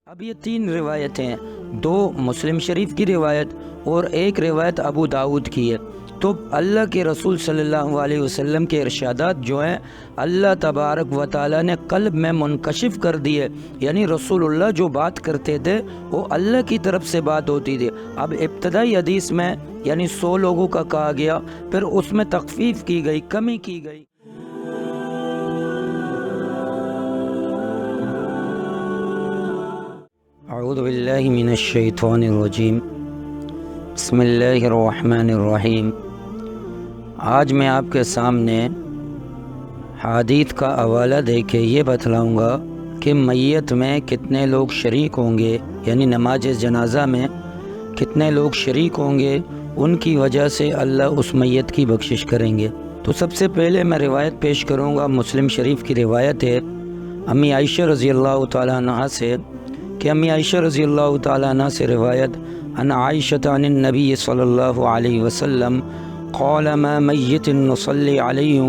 اب یہ تین روایتیں، دو مسلم شریف کی روایت اور ایک روایت ابو داؤد کی ہے۔ تو اللہ کے رسول صلی اللہ علیہ وسلم کے ارشادات جو ہیں اللہ تبارک و تعالیٰ نے قلب میں منکشف کر دیے، یعنی رسول اللہ جو بات کرتے تھے وہ اللہ کی طرف سے بات ہوتی تھی۔ اب ابتدائی حدیث میں یعنی 100 لوگوں کا کہا گیا، پھر اس میں تخفیف کی گئی، کمی کی گئی۔ اعوذ باللہ من الشیطان الرجیم، بسم اللہ الرحمن الرحیم۔ آج میں آپ کے سامنے حدیث کا حوالہ دے کے یہ بتلاؤں گا کہ میت میں کتنے لوگ شریک ہوں گے، یعنی نماز جنازہ میں کتنے لوگ شریک ہوں گے، ان کی وجہ سے اللہ اس میت کی بخشش کریں گے۔ تو سب سے پہلے میں روایت پیش کروں گا، مسلم شریف کی روایت ہے امی عائشہ رضی اللہ تعالیٰ عنہ سے، کہ امی عائشہ رضی اللہ تعالیٰ عنہ سے روایت ان عائشہ عن النبی صلی اللہ علیہ وسلم قال ما میت نصلی علیہ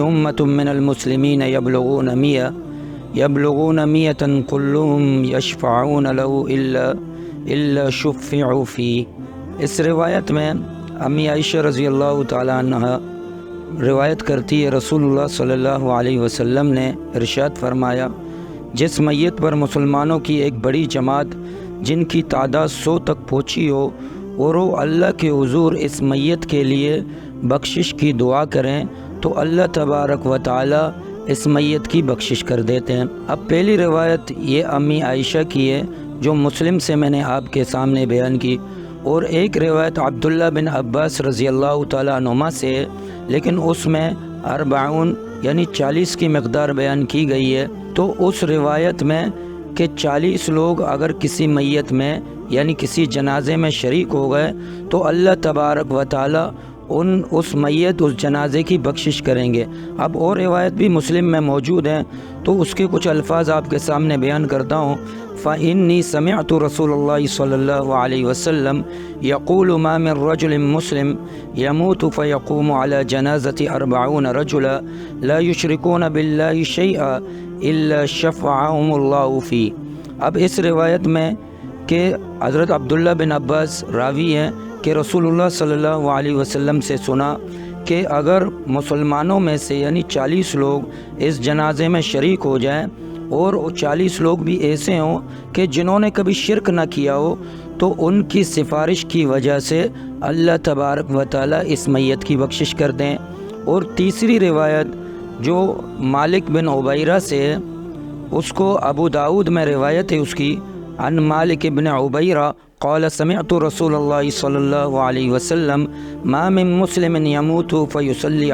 امت من المسلمین یبلغون میتا کلهم یشفعون له الا شفعوا فی۔ اس روایت میں امی عائشہ رضی اللہ تعالیٰ عنہ روایت کرتی ہے، رسول اللہ صلی اللہ علیہ وسلم نے ارشاد فرمایا، جس میت پر مسلمانوں کی ایک بڑی جماعت جن کی تعداد 100 تک پہنچی ہو اور وہ اللہ کے حضور اس میت کے لیے بخشش کی دعا کریں تو اللہ تبارک و تعالی اس میت کی بخشش کر دیتے ہیں۔ اب پہلی روایت یہ امی عائشہ کی ہے جو مسلم سے میں نے آپ کے سامنے بیان کی، اور ایک روایت عبداللہ بن عباس رضی اللہ تعالیٰ عنہما سے ہے، لیکن اس میں 40 یعنی 40 کی مقدار بیان کی گئی ہے۔ تو اس روایت میں کہ 40 لوگ اگر کسی میت میں یعنی کسی جنازے میں شریک ہو گئے تو اللہ تبارک و تعالی اس میت اس جنازے کی بخشش کریں گے۔ اب اور روایت بھی مسلم میں موجود ہیں، تو اس کے کچھ الفاظ آپ کے سامنے بیان کرتا ہوں۔ فَإِنِّي سَمِعْتُ رَسُولَ اللَّهِ صلی اللہ علیہ وسلم يَقُولُ مَا مِن رَجُلٍ مُسْلِمٍ يَمُوتُ فَيَقُومُ عَلَى جَنَازَةِ 40 رَجُلًا لَا يُشْرِكُونَ بِاللَّهِ شَيْئًا إِلَّا شَفَعَهُمُ اللَّهُ فِيهِ۔ اب اس روایت میں کہ حضرت عبداللہ بن عباس راوی ہیں کہ رسول اللہ صلی اللہ علیہ وسلم سے سنا کہ اگر مسلمانوں میں سے یعنی 40 لوگ اس جنازے میں شریک ہو جائیں اور 40 لوگ بھی ایسے ہوں کہ جنہوں نے کبھی شرک نہ کیا ہو، تو ان کی سفارش کی وجہ سے اللہ تبارک و تعالی اس میت کی بخشش کر دیں۔ اور تیسری روایت جو مالک بن عبیرہ سے ہے، اس کو ابو داؤد میں روایت ہے اس کی، عن مالک بن عبیرہ قال سمعت رسول اللہ صلی اللہ علیہ وسلم ما من مسلم يموت فيصلي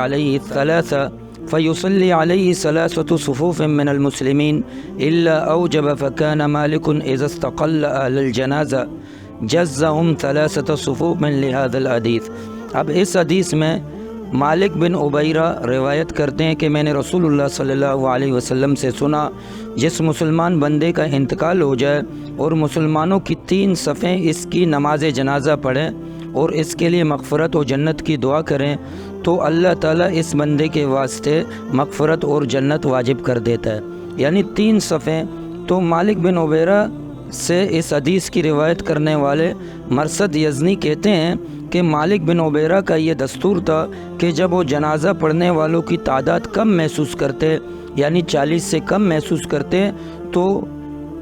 عليه ثلاثة صفوف من المسلمين إلا أوجب فكان مالك إذا استقل أهل الجنازة جزهم 3 صفوف من لهذا الحديث۔ اب اس حدیث میں مالک بن عبیرہ روایت کرتے ہیں کہ میں نے رسول اللہ صلی اللہ علیہ وسلم سے سنا، جس مسلمان بندے کا انتقال ہو جائے اور مسلمانوں کی 3 صفیں اس کی نماز جنازہ پڑھیں اور اس کے لیے مغفرت و جنت کی دعا کریں تو اللہ تعالیٰ اس بندے کے واسطے مغفرت اور جنت واجب کر دیتا ہے، یعنی 3 صفیں۔ تو مالک بن عبیرہ سے اس حدیث کی روایت کرنے والے مرثد یزنی کہتے ہیں کہ مالک بن عبیرہ کا یہ دستور تھا کہ جب وہ جنازہ پڑھنے والوں کی تعداد کم محسوس کرتے، یعنی 40 سے کم محسوس کرتے، تو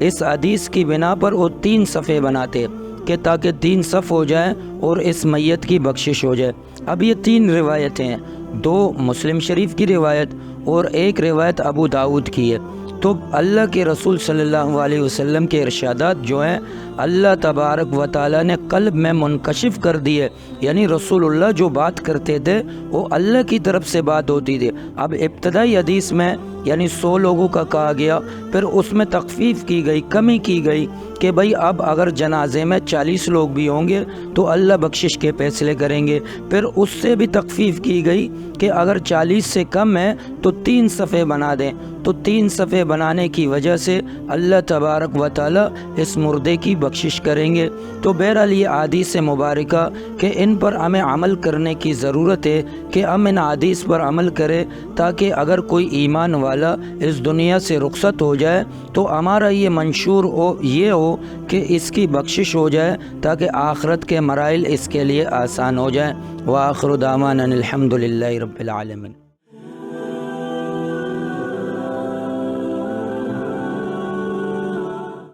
اس حدیث کی بنا پر وہ 3 صفیں بناتے کہ تاکہ 3 صف ہو جائیں اور اس میت کی بخشش ہو جائے۔ اب یہ 3 روایتیں ہیں، 2 مسلم شریف کی روایت اور ایک روایت ابو داؤد کی ہے۔ تو اللہ کے رسول صلی اللہ علیہ وسلم کے ارشادات جو ہیں اللہ تبارک و تعالیٰ نے قلب میں منکشف کر دیے، یعنی رسول اللہ جو بات کرتے تھے وہ اللہ کی طرف سے بات ہوتی تھی۔ اب ابتدائی حدیث میں یعنی 100 لوگوں کا کہا گیا، پھر اس میں تخفیف کی گئی، کمی کی گئی کہ بھئی اب اگر جنازے میں 40 لوگ بھی ہوں گے تو اللہ بخشش کے فیصلے کریں گے۔ پھر اس سے بھی تخفیف کی گئی کہ اگر 40 سے کم ہے تو 3 صفیں بنا دیں، تو 3 صفیں بنانے کی وجہ سے اللہ تبارک و تعالی اس مردے کی بخشش کریں گے۔ تو بہرحال یہ احادیث مبارکہ کہ ان پر ہمیں عمل کرنے کی ضرورت ہے کہ ہم ان احادیث پر عمل کریں تاکہ اگر کوئی ایمان والا والا اس دنیا سے رخصت ہو جائے تو ہمارا یہ منشور یہ ہو کہ اس کی بخشش ہو جائے تاکہ آخرت کے مراحل اس کے لیے آسان ہو جائیں۔ وآخر دعوانا الحمد للہ رب العالمین۔